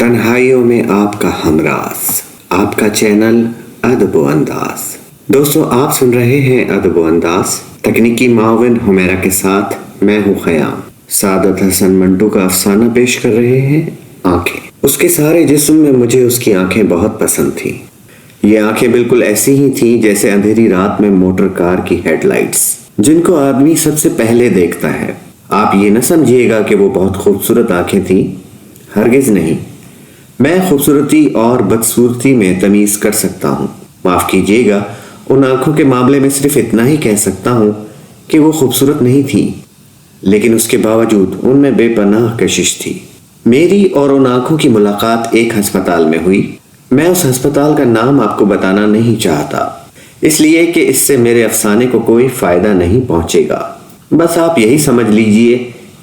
تنہائیوں میں آپ کا ہمراز، آپ کا چینل ادب و انداز۔ دوستو، آپ سن رہے ہیں ادب و انداز، تکنیکی معاون حمیرہ کے ساتھ میں ہوں خیام۔ سعادت حسن منٹو کا افسانہ پیش کر رہے ہیں آنکھیں۔ اس کے سارے جسم میں مجھے اس کی آنکھیں بہت پسند تھیں۔ یہ آنکھیں بالکل ایسی ہی تھیں جیسے اندھیری رات میں موٹر کار کی ہیڈ لائٹس، جن کو آدمی سب سے پہلے دیکھتا ہے۔ آپ یہ نہ سمجھیے گا کہ وہ بہت خوبصورت آنکھیں تھیں، ہرگز نہیں۔ میں خوبصورتی اور بدصورتی میں تمیز کر سکتا ہوں۔ معاف کیجیے گا، ان آنکھوں کے معاملے میں صرف اتنا ہی کہہ سکتا ہوں کہ وہ خوبصورت نہیں تھیں، لیکن اس کے باوجود ان میں بے پناہ کشش تھی۔ میری اور ان آنکھوں کی ملاقات ایک ہسپتال میں ہوئی۔ میں اس ہسپتال کا نام آپ کو بتانا نہیں چاہتا، اس لیے کہ اس سے میرے افسانے کو کوئی فائدہ نہیں پہنچے گا۔ بس آپ یہی سمجھ لیجئے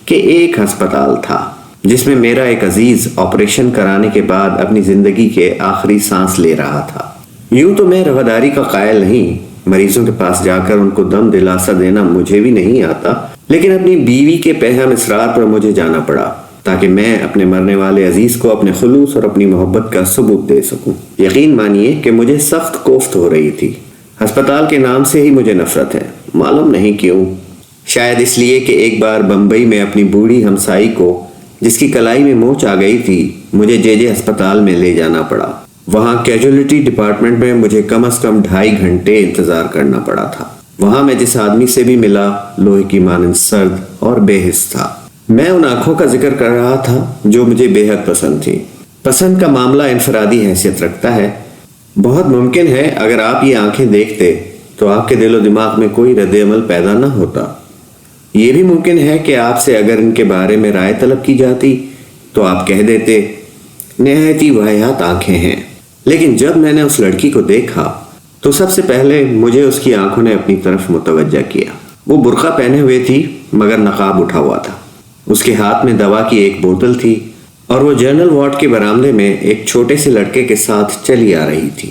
کہ ایک ہسپتال تھا جس میں میرا ایک عزیز آپریشن کرانے کے بعد اپنی زندگی کے آخری سانس لے رہا تھا۔ یوں تو میں رواداری کا قائل نہیں، مریضوں کے پاس جا کر ان کو دم دلاسا دینا مجھے بھی نہیں آتا، لیکن اپنی بیوی کے پیغام اسرار پر مجھے جانا پڑا تاکہ میں اپنے مرنے والے عزیز کو اپنے خلوص اور اپنی محبت کا ثبوت دے سکوں۔ یقین مانیے کہ مجھے سخت کوفت ہو رہی تھی۔ ہسپتال کے نام سے ہی مجھے نفرت ہے، معلوم نہیں کیوں۔ شاید اس لیے کہ ایک بار بمبئی میں اپنی بوڑھی ہمسائی کو، جس کی کلائی میں موچ آ گئی تھی، مجھے جے ہسپتال میں لے جانا پڑا۔ وہاں کیجولیٹی ڈپارٹمنٹ میں مجھے کم از کم 2.5 گھنٹے انتظار کرنا پڑا تھا۔ وہاں میں جس آدمی سے بھی ملا، لوہے کی مانند سرد اور بے حس تھا۔ میں ان آنکھوں کا ذکر کر رہا تھا جو مجھے بے حد پسند تھی۔ پسند کا معاملہ انفرادی حیثیت رکھتا ہے۔ بہت ممکن ہے اگر آپ یہ آنکھیں دیکھتے تو آپ کے دل و دماغ میں کوئی رد عمل پیدا نہ ہوتا۔ یہ بھی ممکن ہے کہ آپ سے اگر ان کے بارے میں رائے طلب کی جاتی تو آپ کہہ دیتے نہایت ہی واہیات آنکھیں ہیں۔ لیکن جب میں نے اس لڑکی کو دیکھا تو سب سے پہلے مجھے اس کی آنکھوں نے اپنی طرف متوجہ کیا۔ وہ برقع پہنے ہوئے تھی مگر نقاب اٹھا ہوا تھا۔ اس کے ہاتھ میں دوا کی ایک بوتل تھی اور وہ جنرل وارڈ کے برآمدے میں ایک چھوٹے سے لڑکے کے ساتھ چلی آ رہی تھی۔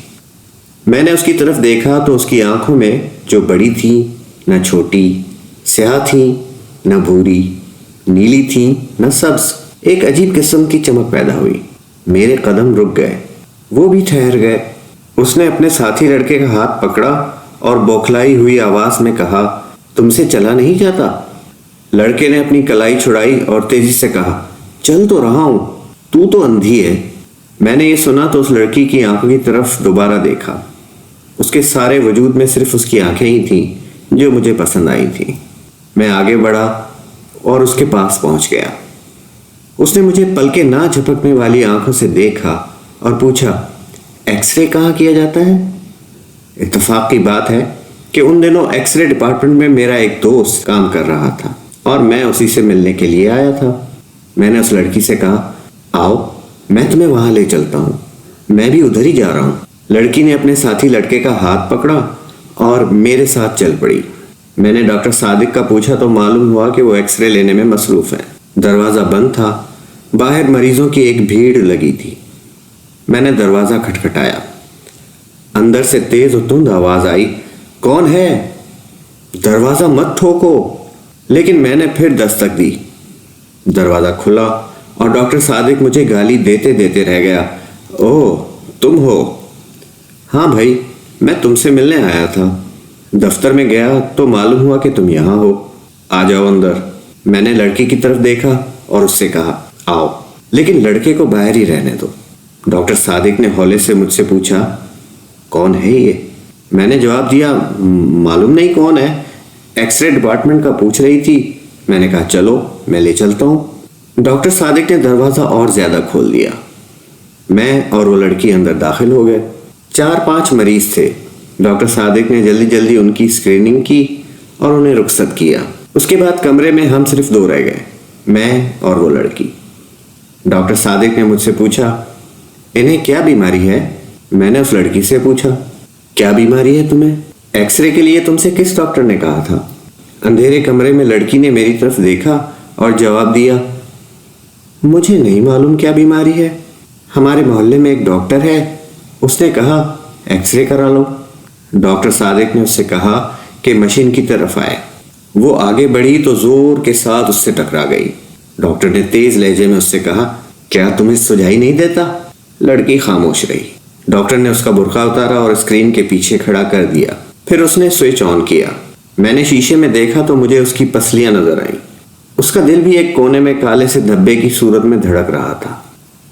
میں نے اس کی طرف دیکھا تو اس کی آنکھوں میں، جو بڑی تھی نہ چھوٹی، سیاہ تھی نہ بھوری، نیلی تھی نہ سبز، ایک عجیب قسم کی چمک پیدا ہوئی۔ میرے قدم رک گئے، وہ بھی ٹھہر گئے۔ اس نے اپنے ساتھی لڑکے کا ہاتھ پکڑا اور بوکھلائی ہوئی آواز میں کہا، تم سے چلا نہیں جاتا؟ لڑکے نے اپنی کلائی چھڑائی اور تیزی سے کہا، چل تو رہا ہوں، تو اندھی ہے۔ میں نے یہ سنا تو اس لڑکی کی آنکھوں کی طرف دوبارہ دیکھا۔ اس کے سارے وجود میں صرف اس کی آنکھیں ہی تھیں جو مجھے پسند آئی تھیں۔ میں آگے بڑھا اور اس کے پاس پہنچ گیا۔ اس نے مجھے پلکیں نہ جھپکنے والی آنکھوں سے دیکھا اور پوچھا، ایکس رے کہاں کیا جاتا ہے؟ اتفاق کی بات ہے کہ ان دنوں ایکس رے ڈپارٹمنٹ میں میرا ایک دوست کام کر رہا تھا اور میں اسی سے ملنے کے لیے آیا تھا۔ میں نے اس لڑکی سے کہا، آؤ میں تمہیں وہاں لے چلتا ہوں، میں بھی ادھر ہی جا رہا ہوں۔ لڑکی نے اپنے ساتھی لڑکے کا ہاتھ پکڑا اور میرے ساتھ چل پڑی۔ میں نے ڈاکٹر صادق کا پوچھا تو معلوم ہوا کہ وہ ایکس رے لینے میں مصروف ہیں۔ دروازہ بند تھا، باہر مریضوں کی ایک بھیڑ لگی تھی۔ میں نے دروازہ کھٹکھٹایا۔ اندر سے تیز و تند آواز آئی، کون ہے؟ دروازہ مت ٹھوکو۔ لیکن میں نے پھر دستک دی۔ دروازہ کھلا اور ڈاکٹر صادق مجھے گالی دیتے دیتے رہ گیا، اوہ تم ہو؟ ہاں بھائی، میں تم سے ملنے آیا تھا۔ دفتر میں گیا تو معلوم ہوا کہ تم یہاں ہو، آ جاؤ اندر۔ میں نے لڑکی کی طرف دیکھا اور اس سے کہا، آؤ، لیکن لڑکے کو باہر ہی رہنے دو۔ ڈاکٹر صادق نے ہولے سے مجھ سے پوچھا، کون ہے یہ؟ میں نے جواب دیا، معلوم نہیں کون ہے، ایکس رے ڈپارٹمنٹ کا پوچھ رہی تھی۔ میں نے کہا، چلو میں لے چلتا ہوں۔ ڈاکٹر صادق نے دروازہ اور زیادہ کھول دیا۔ میں اور وہ لڑکی اندر داخل ہو گئے۔ 4-5 مریض تھے۔ ڈاکٹر صادق نے جلدی جلدی ان کی اسکریننگ کی اور انہیں رخصت کیا۔ اس کے بعد کمرے میں ہم صرف 2 رہ گئے، میں اور وہ لڑکی۔ ڈاکٹر صادق نے مجھ سے پوچھا، انہیں کیا بیماری ہے؟ میں نے اس لڑکی سے پوچھا، کیا بیماری ہے تمہیں؟ ایکس رے کے لیے تم سے کس ڈاکٹر نے کہا تھا؟ اندھیرے کمرے میں لڑکی نے میری طرف دیکھا اور جواب دیا، مجھے نہیں معلوم کیا بیماری ہے، ہمارے محلے میں ایک ڈاکٹر ہے، اس نے کہا ایکس رے کرا لو۔ ڈاکٹر صادق نے اس سے کہا کہ مشین کی طرف آئے۔ وہ آگے بڑھی تو زور کے ساتھ اس سے ٹکرا گئی۔ ڈاکٹر نے تیز لہجے میں اس سے کہا، کیا تمہیں سجائی نہیں دیتا؟ لڑکی خاموش رہی۔ ڈاکٹر نے اس کا برقع اتارا اور اسکرین کے پیچھے کھڑا کر دیا۔ پھر اس نے سوئچ آن کیا۔ میں نے شیشے میں دیکھا تو مجھے اس کی پسلیاں نظر آئیں۔ اس کا دل بھی ایک کونے میں کالے سے دھبے کی صورت میں دھڑک رہا تھا۔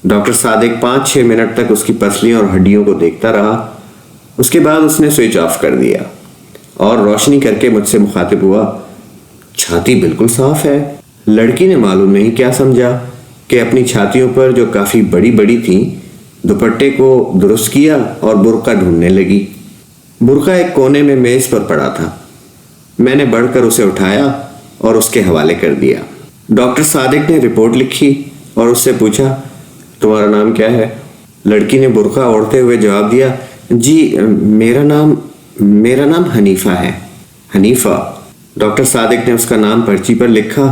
ڈاکٹر صادق 5-6 منٹ تک اس کی پسلیوں اور ہڈیوں کو دیکھتا رہا۔ اس کے بعد اس نے سوئچ آف کر دیا اور روشنی کر کے مجھ سے مخاطب ہوا، چھاتی بالکل صاف ہے۔ لڑکی نے معلوم نہیں کیا سمجھا کہ اپنی چھاتیوں پر جو کافی بڑی بڑی تھیں دوپٹے کو درست کیا اور برقع ڈھونڈنے لگی۔ برقع ایک کونے میں میز پر پڑا تھا۔ میں نے بڑھ کر اسے اٹھایا اور اس کے حوالے کر دیا۔ ڈاکٹر صادق نے رپورٹ لکھی اور اس سے پوچھا، تمہارا نام کیا ہے؟ لڑکی نے برقع اوڑھتے ہوئے جواب دیا، جی میرا نام حنیفہ ہے۔ حنیفہ؟ ڈاکٹر صادق نے اس کا نام پرچی پر لکھا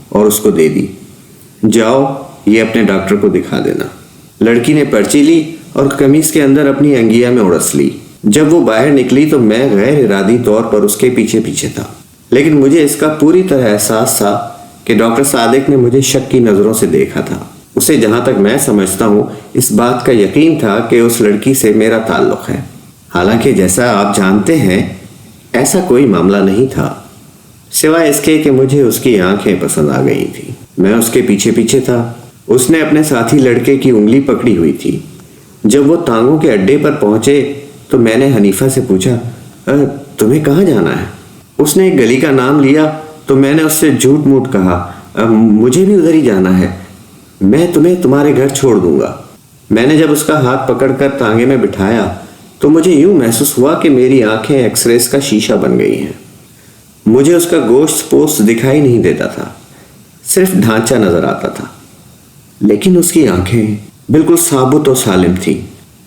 اور اس کو دے دی۔ جاؤ یہ اپنے ڈاکٹر کو دکھا دینا۔ لڑکی نے پرچی لی اور قمیص کے اندر اپنی انگیا میں اڑس لی۔ جب وہ باہر نکلی تو میں غیر ارادی طور پر اس کے پیچھے پیچھے تھا، لیکن مجھے اس کا پوری طرح احساس تھا کہ ڈاکٹر صادق نے مجھے شک کی نظروں سے دیکھا تھا۔ اسے جہاں تک میں سمجھتا ہوں اس بات کا یقین تھا کہ اس لڑکی سے میرا تعلق ہے، حالانکہ جیسا آپ جانتے ہیں ایسا کوئی معاملہ نہیں تھا، سوائے اس کے کہ مجھے اس کی آنکھیں پسند آ گئی تھی۔ میں اس کے پیچھے پیچھے تھا۔ اس نے اپنے ساتھی لڑکے کی انگلی پکڑی ہوئی تھی۔ جب وہ ٹانگوں کے اڈے پر پہنچے تو میں نے حنیفہ سے پوچھا، تمہیں کہاں جانا ہے؟ اس نے ایک گلی کا نام لیا تو میں نے اس سے جھوٹ موٹ کہا، مجھے بھی ادھر ہی جانا ہے، میں تمہیں تمہارے گھر چھوڑ دوں گا۔ میں نے جب اس کا ہاتھ پکڑ کر تانگے میں بٹھایا تو مجھے یوں محسوس ہوا کہ میری آنکھیں ایکس ریز کا شیشہ بن گئی ہیں۔ مجھے اس کا گوشت پوست دکھائی نہیں دیتا تھا، صرف ڈھانچہ نظر آتا تھا، لیکن اس کی آنکھیں بالکل ثابت و سالم تھیں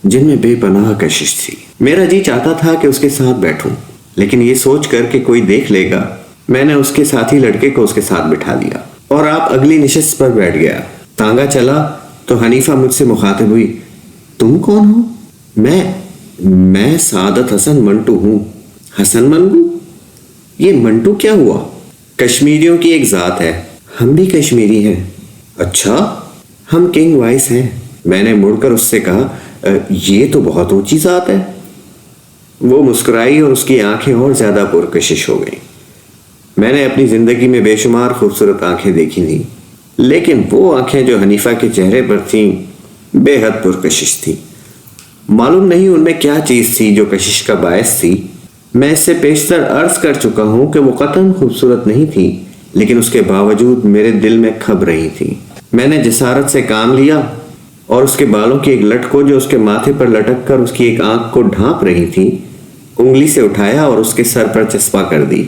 جن میں بے پناہ کشش تھی۔ میرا جی چاہتا تھا کہ اس کے ساتھ بیٹھوں، لیکن یہ سوچ کر کہ کوئی دیکھ لے گا میں نے اس کے ساتھی لڑکے کو اس کے ساتھ بٹھا دیا اور آپ اگلی نشست پر بیٹھ گیا۔ تانگا چلا تو حنیفہ مجھ سے مخاطب ہوئی، تم کون ہو؟ میں سعادت حسن منٹو ہوں۔ حسن منٹو؟ یہ منٹو کیا ہوا؟ کشمیریوں کی ایک ذات ہے، ہم بھی کشمیری ہیں۔ اچھا، ہم کنگ وائس ہیں۔ میں نے مڑ کر اس سے کہا، یہ تو بہت اونچی ذات ہے۔ وہ مسکرائی اور اس کی آنکھیں اور زیادہ پرکشش ہو گئیں۔ میں نے اپنی زندگی میں بے شمار خوبصورت آنکھیں دیکھی تھیں، لیکن وہ آنکھیں جو حنیفہ کے چہرے پر تھیں بے حد پرکشش تھیں۔ معلوم نہیں ان میں کیا چیز تھی جو کشش کا باعث تھی۔ میں اس سے پیشتر عرض کر چکا ہوں کہ وہ قطعاً خوبصورت نہیں تھی، لیکن اس کے باوجود میرے دل میں کھب رہی تھی۔ میں نے جسارت سے کام لیا اور اس کے بالوں کی ایک لٹ کو جو اس کے ماتھے پر لٹک کر اس کی ایک آنکھ کو ڈھانپ رہی تھی انگلی سے اٹھایا اور اس کے سر پر چسپاں کر دی۔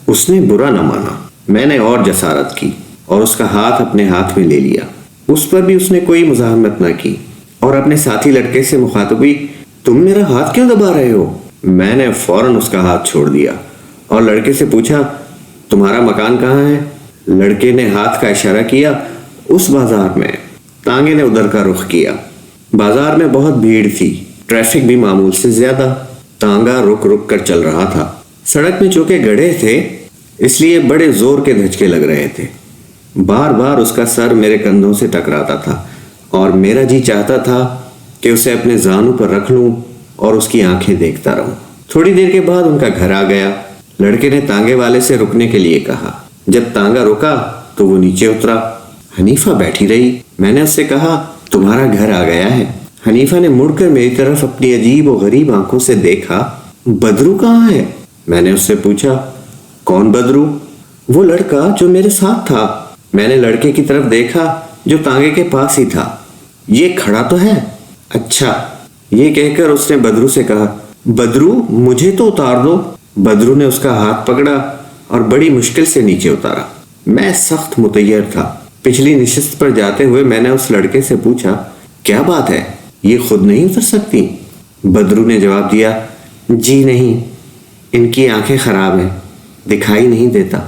اس نے برا نہ مانا۔ میں نے اور جسارت کی اور اس کا ہاتھ اپنے ہاتھ میں لے لیا۔ اس پر بھی اس نے کوئی مزاحمت نہ کی اور اپنے ساتھی لڑکے سے مخاطب ہوئی، تم میرا ہاتھ کیوں دبا رہے ہو؟ میں نے فوراً اس کا ہاتھ چھوڑ دیا اور لڑکے سے پوچھا، تمہارا مکان کہاں ہے؟ لڑکے نے ہاتھ کا اشارہ کیا، اس بازار میں۔ تانگے نے ادھر کا رخ کیا۔ بازار میں بہت بھیڑ تھی، ٹریفک بھی معمول سے زیادہ۔ تانگا رک رک کر چل رہا تھا۔ سڑک میں چونکہ گڑھے تھے اس لیے بڑے زور کے دھچکے لگ رہے تھے۔ بار بار اس کا سر میرے کندھوں سے ٹکراتا تھا اور میرا جی چاہتا تھا کہ اسے اپنے زانوں پر رکھ لوں اور اس کی آنکھیں دیکھتا رہوں۔ تھوڑی دیر کے بعد ان کا گھر آ گیا۔ لڑکے نے تانگے والے سے رکنے کے لیے کہا۔ جب تانگا رکا تو وہ نیچے اترا۔ حنیفہ بیٹھی رہی۔ میں نے اس سے کہا، تمہارا گھر آ گیا ہے۔ حنیفہ نے مڑ کر میری طرف اپنی عجیب و غریب آنکھوں سے دیکھا۔ بدرو کہاں ہے؟ میں نے اس سے پوچھا۔ کون بدرو؟ وہ لڑکا جو میرے ساتھ تھا۔ میں نے لڑکے کی طرف دیکھا جو تانگے کے پاس ہی تھا۔ یہ کھڑا تو ہے۔ اچھا، یہ کہہ کر اس نے بدرو سے کہا، بدرو مجھے تو اتار دو۔ بدرو نے اس کا ہاتھ پکڑا اور بڑی مشکل سے نیچے اتارا۔ میں سخت متحیر تھا۔ پچھلی نشست پر جاتے ہوئے میں نے اس لڑکے سے پوچھا، کیا بات ہے، یہ خود نہیں اتر سکتی؟ بدرو نے جواب دیا، جی نہیں، ان کی آنکھیں خراب ہیں، دکھائی نہیں دیتا۔